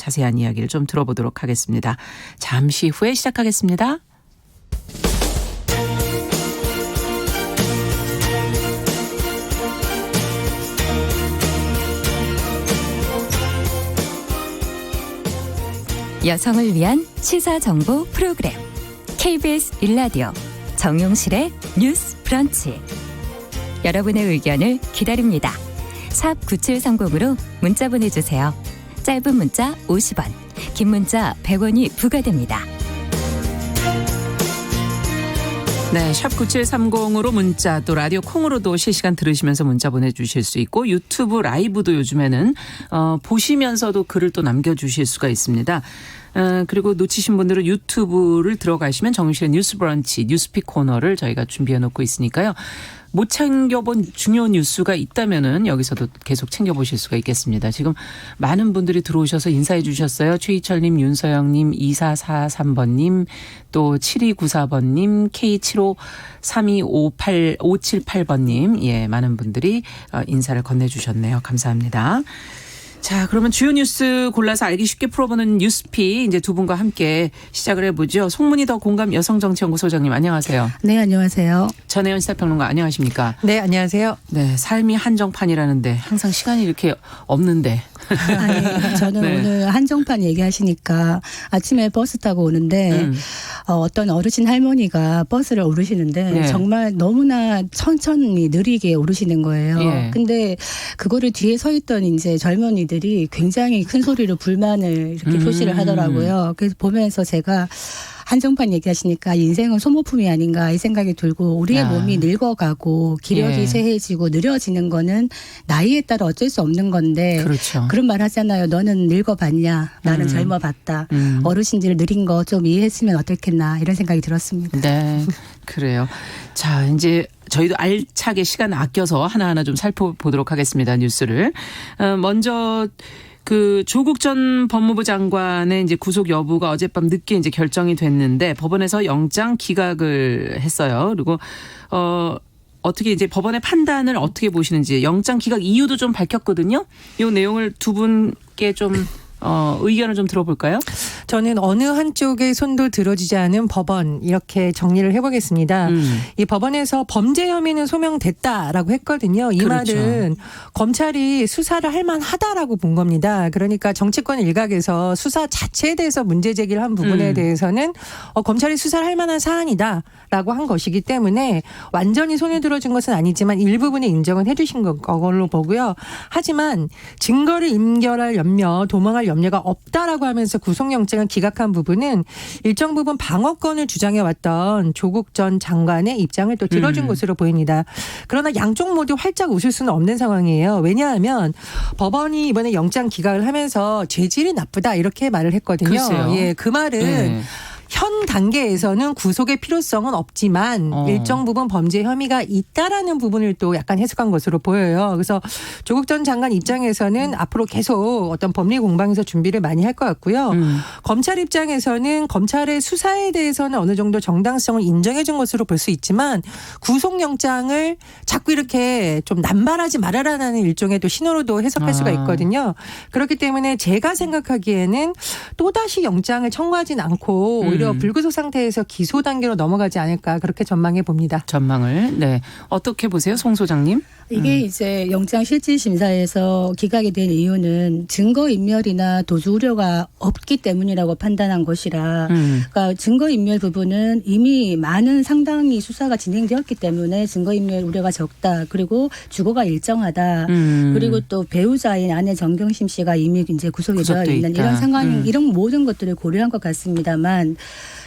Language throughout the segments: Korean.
자세한 이야기를 좀 들어보도록 하겠습니다. 잠시 후에 시작하겠습니다. 여성을 위한 시사정보 프로그램 KBS 1라디오 정용실의 뉴스 브런치. 여러분의 의견을 기다립니다. 샵 9730으로 문자 보내주세요. 짧은 문자 50원, 긴 문자 100원이 부과됩니다. 네, 샵 9730으로 문자 또 라디오 콩으로도 실시간 들으시면서 문자 보내주실 수 있고 유튜브 라이브도 요즘에는 보시면서도 글을 또 남겨주실 수가 있습니다. 그리고 놓치신 분들은 유튜브를 들어가시면 정용실의 뉴스 브런치 뉴스픽 코너를 저희가 준비해 놓고 있으니까요. 못 챙겨본 중요한 뉴스가 있다면은 여기서도 계속 챙겨보실 수가 있겠습니다. 지금 많은 분들이 들어오셔서 인사해 주셨어요. 최희철님, 윤서영님, 2443번님, 또 7294번님, K753258-578번님. 예, 많은 분들이 인사를 건네주셨네요. 감사합니다. 자, 그러면 주요 뉴스 골라서 알기 쉽게 풀어보는 뉴스픽 이제 두 분과 함께 시작을 해보죠. 송문희 더 공감 여성정치연구소장님 안녕하세요. 네, 안녕하세요. 전혜연 시사평론가 안녕하십니까? 네, 안녕하세요. 네, 삶이 한정판이라는데 항상 시간이 이렇게 없는데. 아니, 저는 네. 오늘 한정판 얘기하시니까 아침에 버스 타고 오는데 어떤 어르신 할머니가 버스를 오르시는데 네. 정말 너무나 천천히 느리게 오르시는 거예요. 예. 근데 그거를 뒤에 서 있던 이제 젊은이들이 굉장히 큰 소리로 불만을 이렇게 표시를 하더라고요. 그래서 보면서 제가 한정판 얘기하시니까 인생은 소모품이 아닌가 이 생각이 들고 우리의 몸이 늙어가고 기력이 예. 쇠해지고 느려지는 거는 나이에 따라 어쩔 수 없는 건데 그렇죠. 그런 말 하잖아요. 너는 늙어봤냐? 나는 젊어봤다. 어르신들 느린 거 좀 이해했으면 어떻겠나 이런 생각이 들었습니다. 네, 그래요. 자, 이제 저희도 알차게 시간 아껴서 하나하나 좀 살펴보도록 하겠습니다. 뉴스를. 먼저 그 조국 전 법무부 장관의 이제 구속 여부가 어젯밤 늦게 이제 결정이 됐는데 법원에서 영장 기각을 했어요. 그리고 어떻게 이제 법원의 판단을 어떻게 보시는지 영장 기각 이유도 좀 밝혔거든요. 이 내용을 두 분께 좀 의견을 좀 들어볼까요? 저는 어느 한쪽의 손도 들어주지 않은 법원 이렇게 정리를 해보겠습니다. 이 법원에서 범죄 혐의는 소명됐다라고 했거든요. 이 그렇죠. 말은 검찰이 수사를 할 만하다라고 본 겁니다. 그러니까 정치권 일각에서 수사 자체에 대해서 문제 제기를 한 부분에 대해서는 검찰이 수사를 할 만한 사안이다라고 한 것이기 때문에 완전히 손에 들어준 것은 아니지만 일부분의 인정은 해주신 걸로 보고요. 하지만 증거를 인멸할 염려, 도망할 염려가 없다라고 하면서 구속영장을 기각한 부분은 일정 부분 방어권을 주장해왔던 조국 전 장관의 입장을 또 들어준 것으로 보입니다. 그러나 양쪽 모두 활짝 웃을 수는 없는 상황이에요. 왜냐하면 법원이 이번에 영장 기각을 하면서 죄질이 나쁘다 이렇게 말을 했거든요. 글쎄요. 예, 그 말은 네. 현 단계에서는 구속의 필요성은 없지만 일정 부분 범죄 혐의가 있다라는 부분을 또 약간 해석한 것으로 보여요. 그래서 조국 전 장관 입장에서는 앞으로 계속 어떤 법리 공방에서 준비를 많이 할 것 같고요. 검찰 입장에서는 검찰의 수사에 대해서는 어느 정도 정당성을 인정해 준 것으로 볼 수 있지만 구속영장을 자꾸 이렇게 좀 남발하지 말아라는 일종의 또 신호로도 해석할 수가 있거든요. 그렇기 때문에 제가 생각하기에는 또다시 영장을 청구하진 않고 오히려 불구속 상태에서 기소 단계로 넘어가지 않을까 그렇게 전망해 봅니다. 전망을. 네. 어떻게 보세요, 송 소장님? 이게 이제 영장 실질 심사에서 기각이 된 이유는 증거 인멸이나 도주 우려가 없기 때문이라고 판단한 것이라, 그러니까 증거 인멸 부분은 이미 많은 상당히 수사가 진행되었기 때문에 증거 인멸 우려가 적다. 그리고 주거가 일정하다. 그리고 또 배우자인 아내 정경심 씨가 이미 이제 구속이 되어 있는 있다. 이런 상황, 이런 모든 것들을 고려한 것 같습니다만.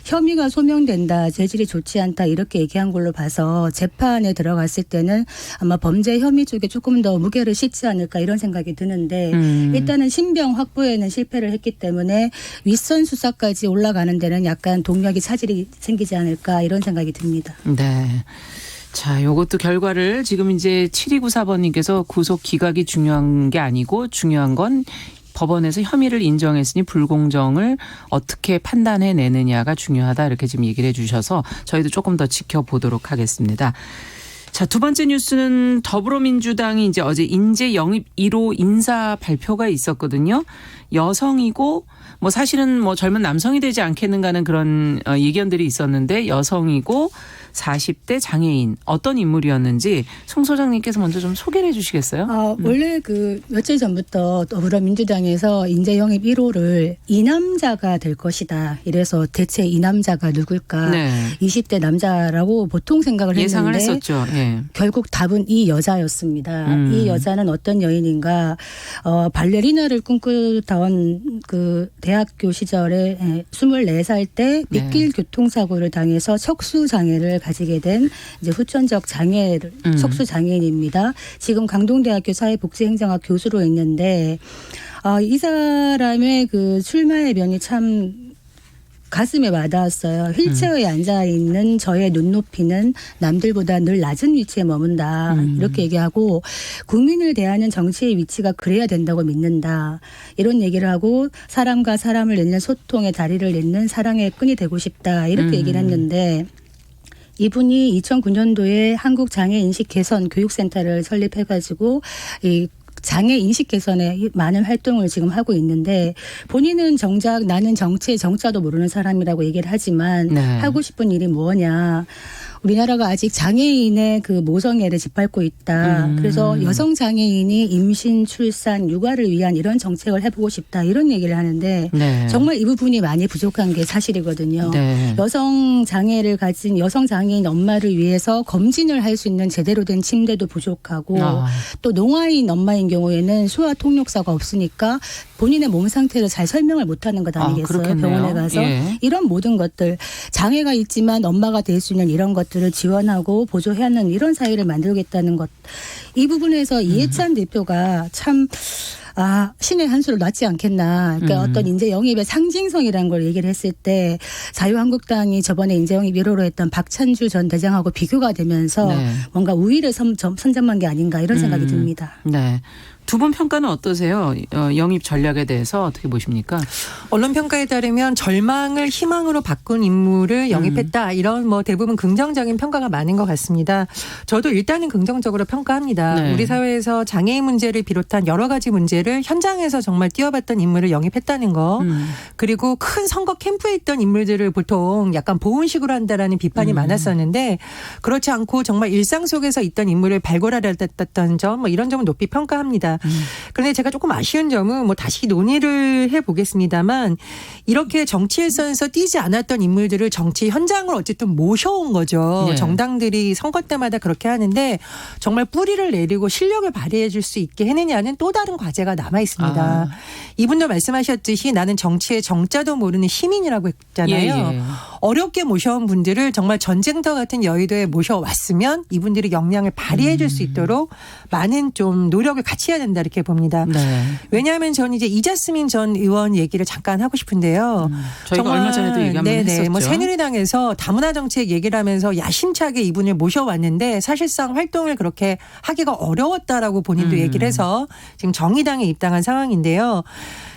혐의가 소명된다, 재질이 좋지 않다 이렇게 얘기한 걸로 봐서 재판에 들어갔을 때는 아마 범죄 혐의 쪽에 조금 더 무게를 싣지 않을까 이런 생각이 드는데 일단은 신병 확보에는 실패를 했기 때문에 윗선 수사까지 올라가는 데는 약간 동력이 차질이 생기지 않을까 이런 생각이 듭니다. 네. 자, 요것도 결과를 지금 이제 7294번님께서 구속 기각이 중요한 게 아니고 중요한 건 법원에서 혐의를 인정했으니 불공정을 어떻게 판단해내느냐가 중요하다 이렇게 지금 얘기를 해 주셔서 저희도 조금 더 지켜보도록 하겠습니다. 자, 두 번째 뉴스는 더불어민주당이 이제 어제 인재 영입 1호 인사 발표가 있었거든요. 여성이고 뭐 사실은 뭐 젊은 남성이 되지 않겠는가는 그런 의견들이 있었는데 여성이고 40대 장애인 어떤 인물이었는지 송 소장님께서 먼저 좀 소개를 해 주시겠어요? 원래 그 며칠 전부터 더불어민주당에서 인재 영입 1호를 이 남자가 될 것이다. 이래서 대체 이 남자가 누굴까? 네. 20대 남자라고 보통 생각을 예상을 했는데 했었죠. 예. 결국 답은 이 여자였습니다. 이 여자는 어떤 여인인가? 발레리나를 꿈꾸던 그 대학교 시절에 24살 때 빗길 교통사고를 당해서 척수 장애를 가지게 된 이제 후천적 장애 척수 장애인입니다. 지금 강동대학교 사회복지행정학 교수로 있는데 이 사람의 그 출마의 면이 참 가슴에 와닿았어요. 휠체어에 앉아 있는 저의 눈높이는 남들보다 늘 낮은 위치에 머문다. 이렇게 얘기하고 국민을 대하는 정치의 위치가 그래야 된다고 믿는다. 이런 얘기를 하고 사람과 사람을 잇는 소통의 다리를 잇는 사랑의 끈이 되고 싶다. 이렇게 얘기를 했는데 이분이 2009년도에 한국장애인식 개선 교육센터를 설립해가지고 이 장애 인식 개선에 많은 활동을 지금 하고 있는데 본인은 정작 나는 정치의 정자도 모르는 사람이라고 얘기를 하지만 네. 하고 싶은 일이 뭐냐. 우리나라가 아직 장애인의 그 모성애를 짓밟고 있다. 그래서 여성 장애인이 임신, 출산, 육아를 위한 이런 정책을 해보고 싶다. 이런 얘기를 하는데 네. 정말 이 부분이 많이 부족한 게 사실이거든요. 네. 여성 장애를 가진 여성 장애인 엄마를 위해서 검진을 할 수 있는 제대로 된 침대도 부족하고 또 농아인 엄마인 경우에는 소아 통역사가 없으니까 본인의 몸 상태를 잘 설명을 못하는 것 아니겠어요? 그렇겠네요. 병원에 가서 예. 이런 모든 것들 장애가 있지만 엄마가 될 수 있는 이런 것들을 지원하고 보조해야 하는 이런 사회를 만들겠다는 것. 이 부분에서 이해찬 대표가 참 신의 한 수를 놨지 않겠나. 그러니까 어떤 인재 영입의 상징성이라는 걸 얘기를 했을 때 자유한국당이 저번에 인재 영입 1호로 했던 박찬주 전 대장하고 비교가 되면서 네. 뭔가 우위를 선점한 게 아닌가 이런 생각이 듭니다. 네. 두 분 평가는 어떠세요? 영입 전략에 대해서 어떻게 보십니까? 언론 평가에 따르면 절망을 희망으로 바꾼 인물을 영입했다. 이런 뭐 대부분 긍정적인 평가가 많은 것 같습니다. 저도 일단은 긍정적으로 평가합니다. 네. 우리 사회에서 장애인 문제를 비롯한 여러 가지 문제를 현장에서 정말 뛰어봤던 인물을 영입했다는 거. 그리고 큰 선거 캠프에 있던 인물들을 보통 약간 보훈식으로 한다라는 비판이 많았었는데 그렇지 않고 정말 일상 속에서 있던 인물을 발굴하렸던 점 뭐 이런 점은 높이 평가합니다. 그런데 제가 조금 아쉬운 점은 뭐 다시 논의를 해보겠습니다만 이렇게 정치일선에서 뛰지 않았던 인물들을 정치 현장을 어쨌든 모셔온 거죠. 네. 정당들이 선거 때마다 그렇게 하는데 정말 뿌리를 내리고 실력을 발휘해 줄 수 있게 해내냐는 또 다른 과제가 남아 있습니다. 이분도 말씀하셨듯이 나는 정치의 정자도 모르는 시민이라고 했잖아요. 예. 어렵게 모셔온 분들을 정말 전쟁터 같은 여의도에 모셔왔으면 이분들이 역량을 발휘해 줄 수 있도록 많은 좀 노력을 같이 해야 된다 이렇게 봅니다. 네. 왜냐하면 저는 이제 이자스민 전 의원 얘기를 잠깐 하고 싶은데요. 저희가 얼마 전에도 얘기 한번 했었죠. 뭐 새누리당에서 다문화 정책 얘기를 하면서 야심차게 이분을 모셔왔는데 사실상 활동을 그렇게 하기가 어려웠다라고 본인도 얘기를 해서 지금 정의당에 입당한 상황인데요.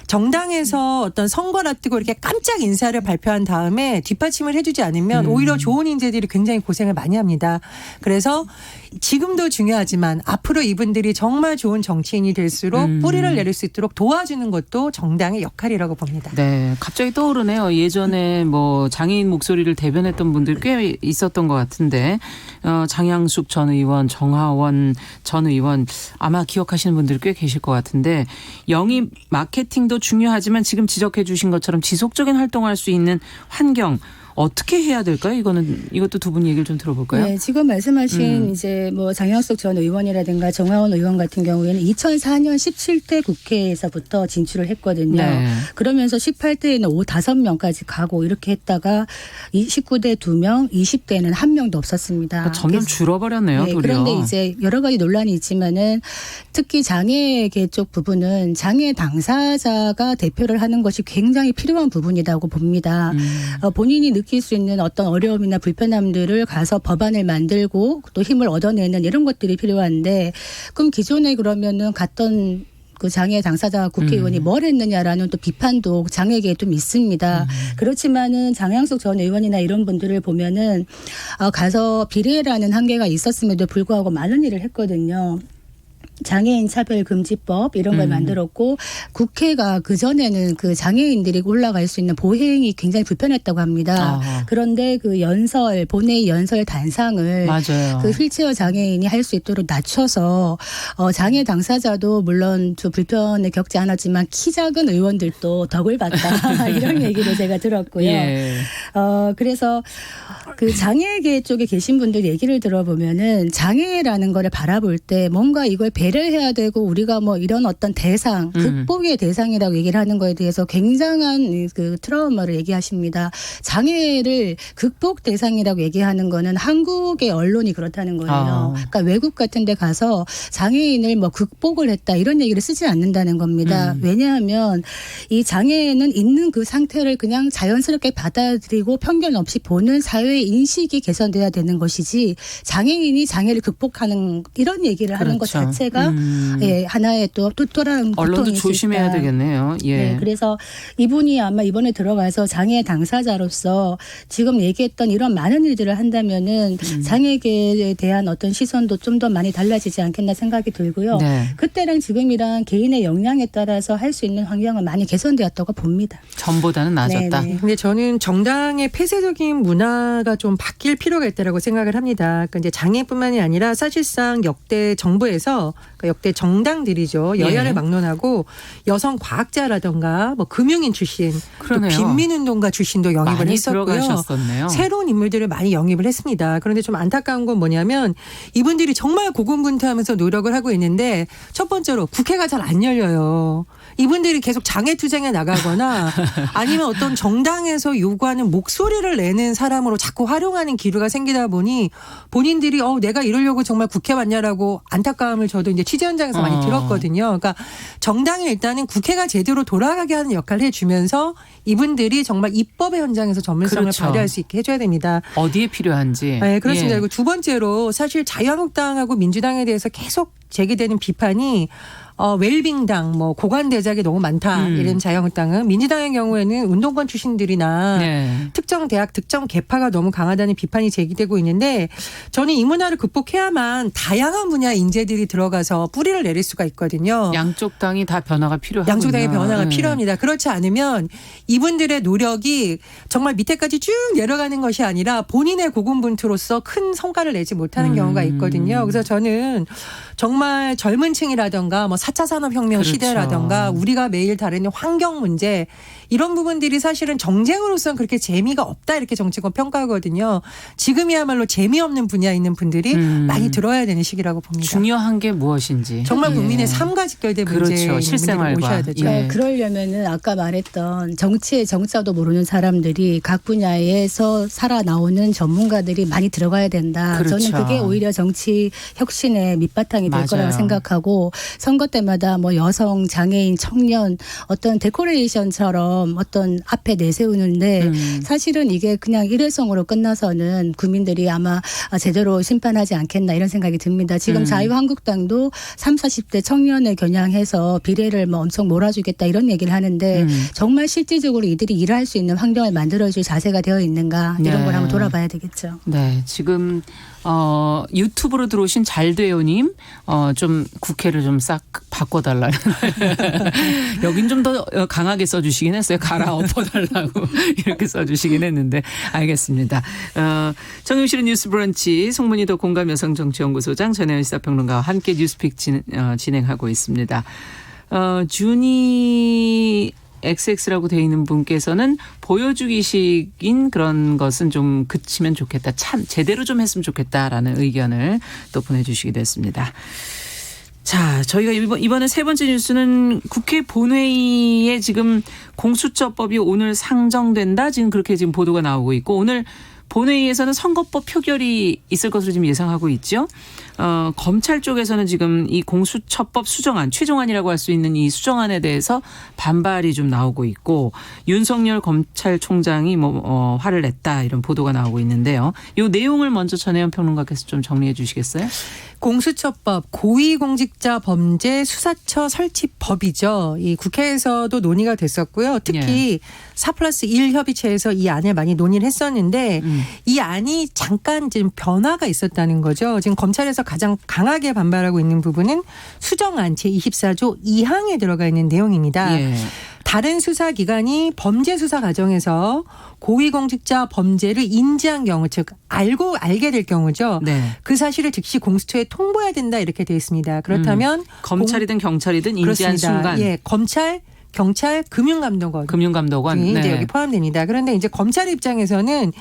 정당에서 어떤 선거를 앞두고 이렇게 깜짝 인사를 발표한 다음에 뒷받침을 해주지 않으면 오히려 좋은 인재들이 굉장히 고생을 많이 합니다. 그래서 지금도 중요하지만 앞으로 이분들이 정말 좋은 정치인이 될수록 뿌리를 내릴 수 있도록 도와주는 것도 정당의 역할이라고 봅니다. 네, 갑자기 떠오르네요. 예전에 뭐 장애인 목소리를 대변했던 분들 꽤 있었던 것 같은데 장양숙 전 의원, 정하원 전 의원 아마 기억하시는 분들 꽤 계실 것 같은데 영입 마케팅도 중요하지만 지금 지적해 주신 것처럼 지속적인 활동할 수 있는 환경 어떻게 해야 될까요? 이것도 두 분 얘기를 좀 들어볼까요? 네, 지금 말씀하신 이제 뭐 장영숙 전 의원이라든가 정하원 의원 같은 경우에는 2004년 17대 국회에서부터 진출을 했거든요. 네. 그러면서 18대에는 5명까지 가고 이렇게 했다가 19대 2명, 20대에는 1명도 없었습니다. 그러니까 점점 줄어버렸네요. 네, 도리어. 그런데 이제 여러 가지 논란이 있지만은 특히 장애계 쪽 부분은 장애 당사자가 대표를 하는 것이 굉장히 필요한 부분이라고 봅니다. 본인이 느낄 수 있는 어떤 어려움이나 불편함들을 가서 법안을 만들고 또 힘을 얻어내는 이런 것들이 필요한데 그럼 기존에 그러면은 갔던 그 장애 당사자와 국회의원이 뭘 했느냐라는 또 비판도 장애계에 좀 있습니다. 그렇지만은 장양숙 전 의원이나 이런 분들을 보면은 가서 비례라는 한계가 있었음에도 불구하고 많은 일을 했거든요. 장애인 차별금지법 이런 걸 만들었고 국회가 그전에는 그 장애인들이 올라갈 수 있는 보행이 굉장히 불편했다고 합니다. 그런데 그 본회의 연설 단상을 맞아요. 그 휠체어 장애인이 할 수 있도록 낮춰서 장애 당사자도 물론 좀 불편을 겪지 않았지만 키 작은 의원들도 덕을 봤다. 이런 얘기를 제가 들었고요. 예. 그래서 그 장애계 쪽에 계신 분들 얘기를 들어보면은 장애라는 거를 바라볼 때 뭔가 이걸 배려해야 되고 우리가 뭐 이런 어떤 대상, 극복의 대상이라고 얘기를 하는 거에 대해서 굉장한 그 트라우마를 얘기하십니다. 장애를 극복 대상이라고 얘기하는 거는 한국의 언론이 그렇다는 거예요. 그러니까 외국 같은 데 가서 장애인을 뭐 극복을 했다 이런 얘기를 쓰지 않는다는 겁니다. 왜냐하면 이 장애는 있는 그 상태를 그냥 자연스럽게 받아들이고 편견 없이 보는 사회의 인식이 개선돼야 되는 것이지 장애인이 장애를 극복하는 이런 얘기를 하는 것 그렇죠. 자체가 예, 하나의 또 다른 언론도 고통일 수 조심해야 있다. 되겠네요. 예. 네, 그래서 이분이 아마 이번에 들어가서 장애 당사자로서 지금 얘기했던 이런 많은 일들을 한다면은 장애계에 대한 어떤 시선도 좀 더 많이 달라지지 않겠나 생각이 들고요. 네. 그때랑 지금이랑 개인의 역량에 따라서 할 수 있는 환경은 많이 개선되었다고 봅니다. 전보다는 나아졌다. 네, 네. 근데 저는 정당의 폐쇄적인 문화가 좀 바뀔 필요가 있다고 생각을 합니다. 그러니까 이제 장애뿐만이 아니라 사실상 역대 정부에서 그러니까 역대 정당들이죠. 여야를 예. 막론하고 여성 과학자라든가 뭐 금융인 출신, 그러네요. 또 빈민운동가 출신도 영입을 많이 했었고요. 들어가셨었네요. 새로운 인물들을 많이 영입을 했습니다. 그런데 좀 안타까운 건 뭐냐면 이분들이 정말 고군분투하면서 노력을 하고 있는데 첫 번째로 국회가 잘 안 열려요. 이분들이 계속 장애투쟁에 나가거나 아니면 어떤 정당에서 요구하는 목소리를 내는 사람으로 자꾸 활용하는 기류가 생기다 보니 본인들이 내가 이러려고 정말 국회 왔냐라고 안타까움을 저도 이제 취재 현장에서 많이 들었거든요. 그러니까 정당이 일단은 국회가 제대로 돌아가게 하는 역할을 해주면서 이분들이 정말 입법의 현장에서 전문성을 그렇죠. 발휘할 수 있게 해줘야 됩니다. 어디에 필요한지. 네, 그렇습니다. 예. 그리고 두 번째로 사실 자유한국당하고 민주당에 대해서 계속 제기되는 비판이 웰빙당, 뭐 고관대작이 너무 많다. 이런 자유한국당은 민주당의 경우에는 운동권 출신들이나 네. 특정 대학, 특정 계파가 너무 강하다는 비판이 제기되고 있는데 저는 이 문화를 극복해야만 다양한 분야 인재들이 들어가서 뿌리를 내릴 수가 있거든요. 양쪽 당이 다 변화가 필요하군요. 양쪽 당의 변화가 네. 필요합니다. 그렇지 않으면 이분들의 노력이 정말 밑에까지 쭉 내려가는 것이 아니라 본인의 고군분투로서 큰 성과를 내지 못하는 경우가 있거든요. 그래서 저는 정말 젊은 층이라든가 뭐 4차 산업혁명 그렇죠. 시대라든가 우리가 매일 다루는 환경 문제 이런 부분들이 사실은 정쟁으로서는 그렇게 재미가 없다 이렇게 정치권 평가하거든요. 지금이야말로 재미없는 분야에 있는 분들이 많이 들어야 되는 시기라고 봅니다. 중요한 게 무엇인지. 정말 예. 국민의 삶과 직결된 문제에 그렇죠. 있는 실생활과. 분들이 오셔야 되죠. 예. 그러려면은 아까 말했던 정치의 정자도 모르는 사람들이 각 분야에서 살아 나오는 전문가들이 많이 들어가야 된다. 그렇죠. 저는 그게 오히려 정치 혁신의 밑바탕이 될 맞아요. 거라고 생각하고 선거 때마다 뭐 여성, 장애인, 청년 어떤 데코레이션처럼 어떤 앞에 내세우는데 사실은 이게 그냥 일회성으로 끝나서는 국민들이 아마 제대로 심판하지 않겠나 이런 생각이 듭니다. 지금 자유한국당도 30, 40대 청년을 겨냥해서 비례를 뭐 엄청 몰아주겠다 이런 얘기를 하는데 정말 실질적으로 이들이 일할 수 있는 환경을 만들어줄 자세가 되어 있는가 이런 네. 걸 한번 돌아봐야 되겠죠. 네, 지금 유튜브로 들어오신 잘돼요님 좀 국회를 좀 싹 바꿔달라. 여긴 좀 더 강하게 써주시긴 했어요. 갈아엎어달라고 이렇게 써주시긴 했는데 알겠습니다. 정용실의 뉴스브런치 송문희도 공감여성정치연구소장 전혜연 시사평론가와 함께 뉴스픽 진행하고 있습니다. 주니 XX라고 되어 있는 분께서는 보여주기식인 그런 것은 좀 그치면 좋겠다. 참 제대로 좀 했으면 좋겠다라는 의견을 또 보내주시기도 했습니다. 자, 저희가 이번에 세 번째 뉴스는 국회 본회의에 지금 공수처법이 오늘 상정된다. 지금 그렇게 지금 보도가 나오고 있고 오늘 본회의에서는 선거법 표결이 있을 것으로 지금 예상하고 있죠. 검찰 쪽에서는 지금 이 공수처법 수정안, 최종안이라고 할 수 있는 이 수정안에 대해서 반발이 좀 나오고 있고 윤석열 검찰총장이 화를 냈다 이런 보도가 나오고 있는데요. 이 내용을 먼저 전혜연 평론가께서 좀 정리해 주시겠어요? 공수처법 고위공직자 범죄 수사처 설치법이죠. 이 국회에서도 논의가 됐었고요. 특히 4+1 협의체에서 이 안을 많이 논의를 했었는데 이 안이 잠깐 지금 변화가 있었다는 거죠. 지금 검찰에서 가장 강하게 반발하고 있는 부분은 수정안 제24조 2항에 들어가 있는 내용입니다. 예. 다른 수사기관이 범죄 수사 과정에서 고위공직자 범죄를 인지한 경우, 즉 알게 될 경우죠. 네. 그 사실을 즉시 공수처에 통보해야 된다 이렇게 되어 있습니다. 그렇다면 검찰이든 경찰이든 인지한 그렇습니다. 순간 예, 검찰, 경찰, 금융감독원 금융감독원 이제 네. 여기 포함됩니다. 그런데 이제 검찰 입장에서는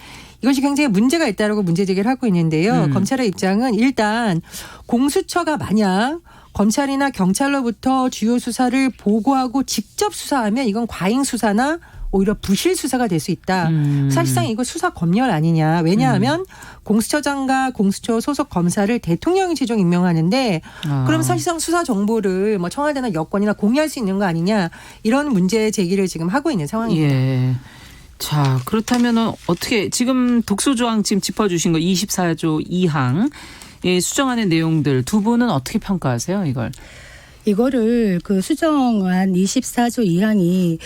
이것이 굉장히 문제가 있다라고 문제 제기를 하고 있는데요. 검찰의 입장은 일단 공수처가 만약 검찰이나 경찰로부터 주요 수사를 보고하고 직접 수사하면 이건 과잉 수사나 오히려 부실 수사가 될 수 있다. 사실상 이거 수사 검열 아니냐. 왜냐하면 공수처장과 공수처 소속 검사를 대통령이 최종 임명하는데 그럼 사실상 수사 정보를 뭐 청와대나 여권이나 공유할 수 있는 거 아니냐. 이런 문제 제기를 지금 하고 있는 상황입니다. 예. 자, 그렇다면은 어떻게 지금 독소조항 지금 짚어주신 거 24조 2항 이 수정안의 내용들 두 분은 어떻게 평가하세요, 이걸? 이거를 그 수정안 24조 2항이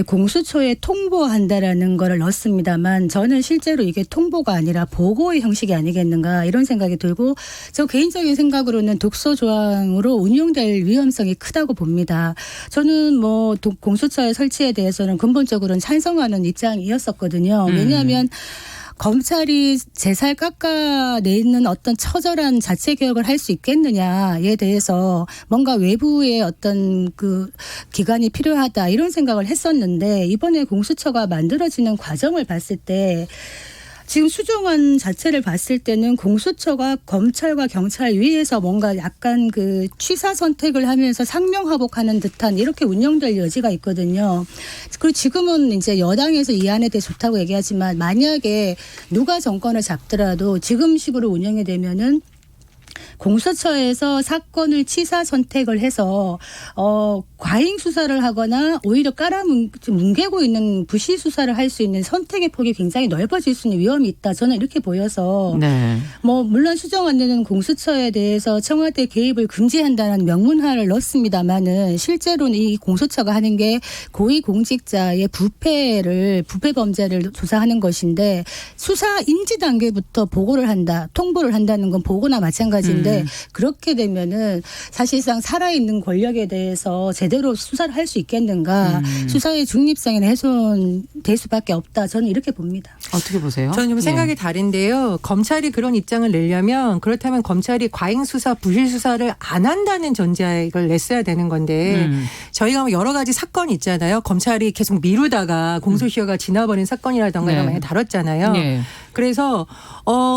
공수처에 통보한다라는 거를 넣습니다만 저는 실제로 이게 통보가 아니라 보고의 형식이 아니겠는가 이런 생각이 들고 저 개인적인 생각으로는 독소 조항으로 운용될 위험성이 크다고 봅니다. 저는 뭐 공수처의 설치에 대해서는 근본적으로는 찬성하는 입장이었었거든요. 왜냐하면 검찰이 제살 깎아내는 어떤 처절한 자체 개혁을 할 수 있겠느냐에 대해서 뭔가 외부의 어떤 그 기관이 필요하다 이런 생각을 했었는데 이번에 공수처가 만들어지는 과정을 봤을 때 지금 수정안 자체를 봤을 때는 공수처가 검찰과 경찰 위에서 뭔가 약간 그 취사 선택을 하면서 상명하복하는 듯한 이렇게 운영될 여지가 있거든요. 그리고 지금은 이제 여당에서 이 안에 대해 좋다고 얘기하지만 만약에 누가 정권을 잡더라도 지금식으로 운영이 되면은 공수처에서 사건을 취사 선택을 해서 과잉 수사를 하거나 오히려 뭉개고 있는 부실 수사를 할 수 있는 선택의 폭이 굉장히 넓어질 수 있는 위험이 있다. 저는 이렇게 보여서 네. 뭐 물론 수정안에는 공수처에 대해서 청와대 개입을 금지한다는 명문화를 넣습니다마는 실제로는 이 공수처가 하는 게 고위공직자의 부패 범죄를 조사하는 것인데 수사 인지 단계부터 보고를 한다, 통보를 한다는 건 보고나 마찬가지인데 그렇게 되면은 사실상 살아있는 권력에 대해서 제대로 수사를 할 수 있겠는가? 수사의 중립성에는 훼손될 수밖에 없다. 저는 이렇게 봅니다. 어떻게 보세요? 저는 좀 생각이 다른데요. 검찰이 그런 입장을 내려면 그렇다면 검찰이 과잉 수사, 부실 수사를 안 한다는 전제에 이걸 냈어야 되는 건데 저희가 뭐 여러 가지 사건이 있잖아요. 검찰이 계속 미루다가 공소시효가 지나버린 사건이라던가 이런 거 많이 다뤘잖아요. 네. 그래서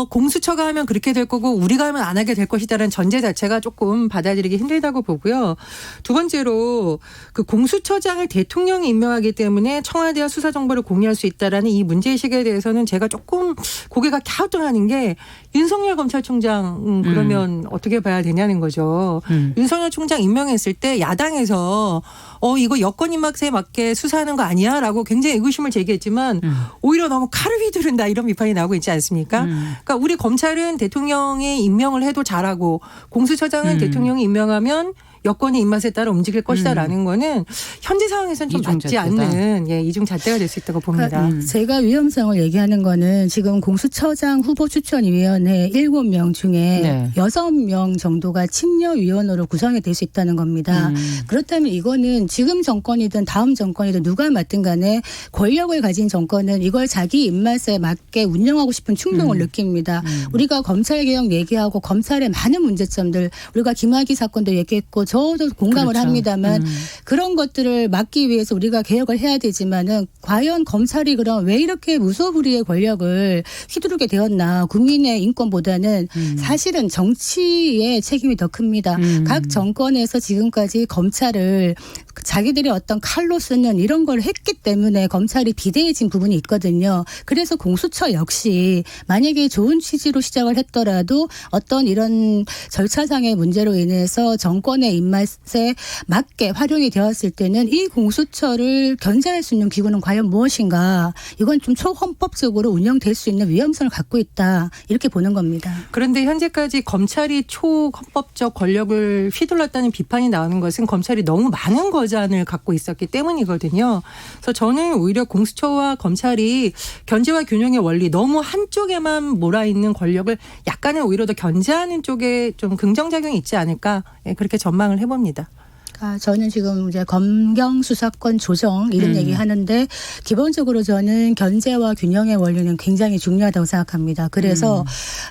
공수처가 하면 그렇게 될 거고 우리가 하면 안 하게 될 것이다라는 전제 자체가 조금 받아들이기 힘들다고 보고요. 두 번째로 그 공수처장을 대통령이 임명하기 때문에 청와대와 수사 정보를 공유할 수 있다라는 이 문제의식에 대해서는 제가 조금 고개가 갸우뚱하는 게 윤석열 검찰총장 그러면 어떻게 봐야 되냐는 거죠. 윤석열 총장 임명했을 때 야당에서 이거 여권 입맛에 맞게 수사하는 거 아니야? 라고 굉장히 의구심을 제기했지만 오히려 너무 칼을 휘두른다 이런 비판이 나오고 있지 않습니까? 그러니까 우리 검찰은 대통령이 임명을 해도 잘하고 공수처장은 대통령이 임명하면 여권의 입맛에 따라 움직일 것이다라는 거는 현재 상황에서는 좀 맞지 않는 이중잣대가 될 수 있다고 봅니다. 그러니까 제가 위험성을 얘기하는 거는 지금 공수처장 후보 추천위원회 7명 중에 6명 정도가 친여위원으로 구성이 될 수 있다는 겁니다. 그렇다면 이거는 지금 정권이든 다음 정권이든 누가 맡든 간에 권력을 가진 정권은 이걸 자기 입맛에 맞게 운영하고 싶은 충동을 느낍니다. 우리가 검찰개혁 얘기하고 검찰의 많은 문제점들 우리가 김학의 사건도 얘기했고 저도 공감을 그렇죠. 합니다만 그런 것들을 막기 위해서 우리가 개혁을 해야 되지만은 과연 검찰이 그럼 왜 이렇게 무소불위의 권력을 휘두르게 되었나 국민의 인권보다는 사실은 정치의 책임이 더 큽니다. 각 정권에서 지금까지 검찰을 자기들이 어떤 칼로 쓰는 이런 걸 했기 때문에 검찰이 비대해진 부분이 있거든요. 그래서 공수처 역시 만약에 좋은 취지로 시작을 했더라도 어떤 이런 절차상의 문제로 인해서 정권의 입맛에 맞게 활용이 되었을 때는 이 공수처를 견제할 수 있는 기구는 과연 무엇인가. 이건 좀 초헌법적으로 운영될 수 있는 위험성을 갖고 있다. 이렇게 보는 겁니다. 그런데 현재까지 검찰이 초헌법적 권력을 휘둘렀다는 비판이 나오는 것은 검찰이 너무 많은 거잔을 갖고 있었기 때문이거든요. 그래서 저는 오히려 공수처와 검찰이 견제와 균형의 원리 너무 한쪽에만 몰아있는 권력을 약간은 오히려 더 견제하는 쪽에 좀 긍정작용이 있지 않을까 그렇게 전망을 해봅니다. 저는 지금 이제 검경 수사권 조정 이런 얘기 하는데 기본적으로 저는 견제와 균형의 원리는 굉장히 중요하다고 생각합니다. 그래서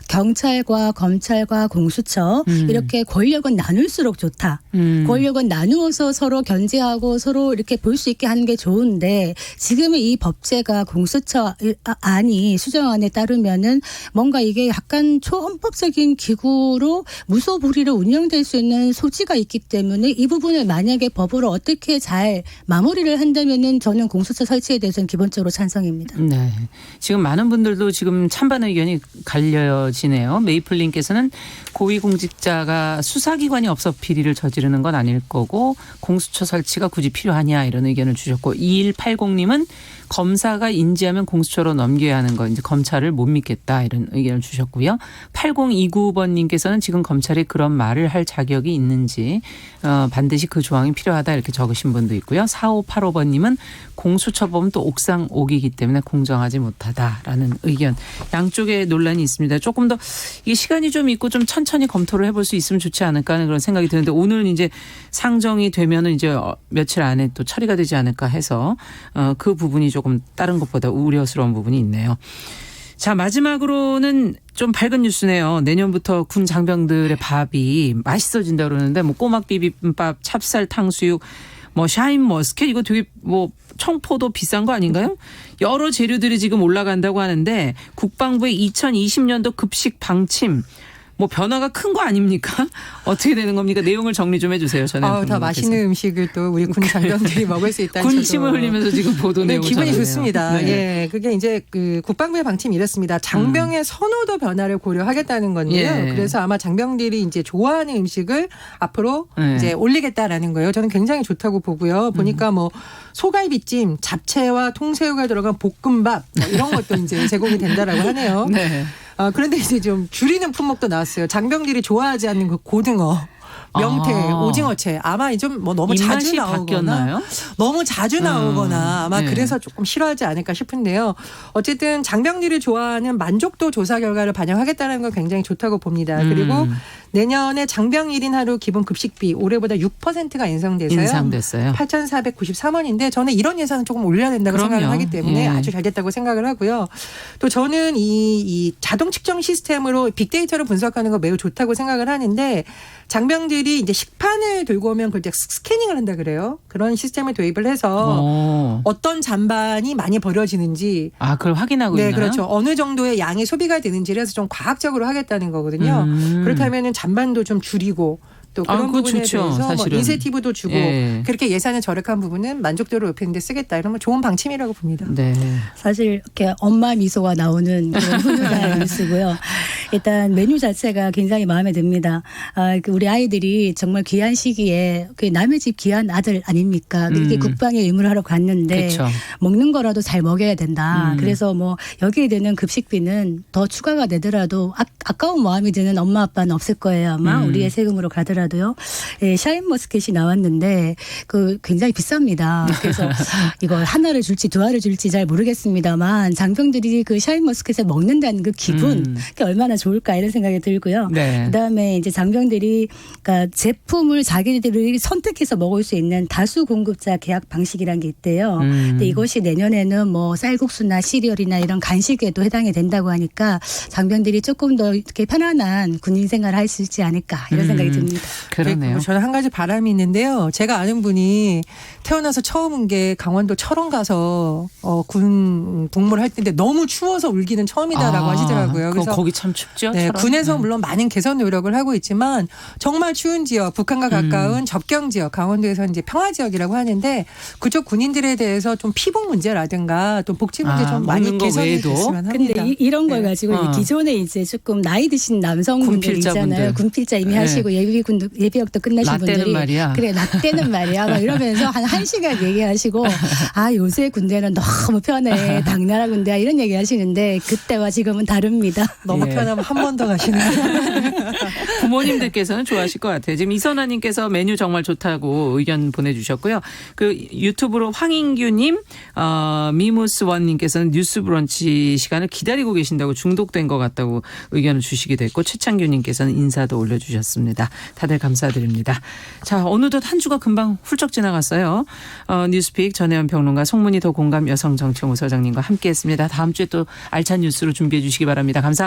경찰과 검찰과 공수처 이렇게 권력은 나눌수록 좋다. 권력은 나누어서 서로 견제하고 서로 이렇게 볼 수 있게 하는 게 좋은데 지금의 이 법제가 공수처 안이 수정안에 따르면은 뭔가 이게 약간 초헌법적인 기구로 무소불위로 운영될 수 있는 소지가 있기 때문에 이 부분 만약에 법으로 어떻게 잘 마무리를 한다면은 저는 공수처 설치에 대해서는 기본적으로 찬성입니다. 네. 지금 많은 분들도 지금 찬반 의견이 갈려지네요. 메이플님께서는 고위공직자가 수사기관이 없어 비리를 저지르는 건 아닐 거고 공수처 설치가 굳이 필요하냐 이런 의견을 주셨고 2180님은 검사가 인지하면 공수처로 넘겨야 하는 거 이제 검찰을 못 믿겠다 이런 의견을 주셨고요. 8029번님께서는 지금 검찰이 그런 말을 할 자격이 있는지 반드시 그 조항이 필요하다 이렇게 적으신 분도 있고요. 4585번님은 공수처법은 또 옥상 옥이기 때문에 공정하지 못하다라는 의견. 양쪽에 논란이 있습니다. 조금 더 이게 시간이 좀 있고 좀 천천히 검토를 해볼 수 있으면 좋지 않을까 하는 그런 생각이 드는데 오늘 이제 상정이 되면은 이제 며칠 안에 또 처리가 되지 않을까 해서 그 부분이 조금 다른 것보다 우려스러운 부분이 있네요. 자, 마지막으로는 좀 밝은 뉴스네요. 내년부터 군 장병들의 밥이 맛있어진다 그러는데 뭐 꼬막 비빔밥, 찹쌀 탕수육, 뭐 샤인 머스켓 이거 되게 뭐 청포도 비싼 거 아닌가요? 여러 재료들이 지금 올라간다고 하는데 국방부의 2020년도 급식 방침 뭐 변화가 큰 거 아닙니까? 어떻게 되는 겁니까? 내용을 정리 좀 해주세요. 저는 더 맛있는 음식을 또 우리 군 장병들이 먹을 수 있다는 군침을 흘리면서 지금 보도 내용을 기분이 전하네요. 좋습니다. 네. 예, 그게 이제 그 국방부의 방침이 이렇습니다. 장병의 선호도 변화를 고려하겠다는 건데요. 예. 그래서 아마 장병들이 이제 좋아하는 음식을 앞으로 예. 이제 올리겠다라는 거예요. 저는 굉장히 좋다고 보고요. 보니까 뭐 소갈비찜, 잡채와 통새우가 들어간 볶음밥 뭐 이런 것도 이제 제공이 된다라고 하네요. 네. 그런데 이제 좀 줄이는 품목도 나왔어요. 장병들이 좋아하지 않는 그 고등어. 명태, 오징어채 아마 좀 뭐 너무 자주 입맛이 나오거나 바뀌었나요? 너무 자주 나오거나 아마 네. 그래서 조금 싫어하지 않을까 싶은데요. 어쨌든 장병들이 좋아하는 만족도 조사 결과를 반영하겠다는 건 굉장히 좋다고 봅니다. 그리고 내년에 장병 1인 하루 기본 급식비 올해보다 6%가 인상돼서요. 인상됐어요. 8,493원인데 저는 이런 예산은 조금 올려야 된다고 그럼요. 생각을 하기 때문에 예. 아주 잘 됐다고 생각을 하고요. 또 저는 이 자동 측정 시스템으로 빅데이터를 분석하는 거 매우 좋다고 생각을 하는데 장병들이 이제 식판을 들고 오면 그걸 스캐닝을 한다 그래요. 그런 시스템을 도입을 해서 어떤 잔반이 많이 버려지는지 그걸 확인하고 네, 있나요? 그렇죠. 어느 정도의 양의 소비가 되는지를 해서 좀 과학적으로 하겠다는 거거든요. 그렇다면은 잔반도 좀 줄이고 또 그런 그거 부분에 좋죠, 대해서 뭐 사실은. 인센티브도 주고 예. 그렇게 예산을 절약한 부분은 만족도를 높이는 데 쓰겠다. 이러면 좋은 방침이라고 봅니다. 네. 사실 이렇게 엄마 미소가 나오는 그런 훈훈한 뉴스고요. 일단 메뉴 자체가 굉장히 마음에 듭니다. 우리 아이들이 정말 귀한 시기에 남의 집 귀한 아들 아닙니까? 이렇게 국방의 의무를 하러 갔는데 그쵸. 먹는 거라도 잘 먹여야 된다. 그래서 뭐 여기에 드는 급식비는 더 추가가 되더라도 아까운 마음이 드는 엄마 아빠는 없을 거예요. 아마 우리의 세금으로 가더라도요. 예, 샤인머스켓이 나왔는데 그 굉장히 비쌉니다. 그래서 이걸 하나를 줄지 두 알을 줄지 잘 모르겠습니다만 장병들이 그 샤인머스켓을 먹는다는 그 기분 그게 얼마나 좋을까 이런 생각이 들고요. 네. 그다음에 이제 장병들이 그러니까 제품을 자기들이 선택해서 먹을 수 있는 다수 공급자 계약 방식이라는 게 있대요. 근데 이것이 내년에는 뭐 쌀국수나 시리얼이나 이런 간식에도 해당이 된다고 하니까 장병들이 조금 더 이렇게 편안한 군인 생활을 할 수 있지 않을까 이런 생각이 듭니다. 그러네요. 저는 한 가지 바람이 있는데요. 제가 아는 분이 태어나서 처음 온 게 강원도 철원 가서 군 복무를 할 때인데 너무 추워서 울기는 처음이다라고 하시더라고요. 그래서 거기 참 춥죠. 춥죠. 네, 철원. 군에서 물론 많은 개선 노력을 하고 있지만 정말 추운 지역, 북한과 가까운 접경 지역, 강원도에서 이제 평화 지역이라고 하는데 그쪽 군인들에 대해서 좀 피복 문제라든가 또 복지 문제 좀 많이 먹는 거 개선이 외에도? 됐으면 합니다. 근데 이런 걸 네. 가지고 이제 기존에 이제 조금 나이 드신 남성분들 군필자분들. 있잖아요. 군필자 이미 네. 하시고 예비역도 끝나신 나 때는 분들이 말이야. 그래 나 때는 말이야 막 이러면서 한 1시간 얘기하시고 아 요새 군대는 너무 편해 당나라 군대야 이런 얘기 하시는데 그때와 지금은 다릅니다. 너무 예. 편하면 한 번 더 가시는 부모님들께서는 좋아하실 것 같아요. 지금 이선아님께서 메뉴 정말 좋다고 의견 보내주셨고요. 그 유튜브로 황인규님, 미무스원님께서는 뉴스 브런치 시간을 기다리고 계신다고 중독된 것 같다고 의견을 주시기도 했고 최창규님께서는 인사도 올려주셨습니다. 다들 감사드립니다. 자, 어느덧 한 주가 금방 훌쩍 지나갔어요. 뉴스픽 전혜연 평론가 송문희 더 공감 여성정치연구소장님과 함께했습니다. 다음 주에 또 알찬 뉴스로 준비해 주시기 바랍니다. 감사합니다.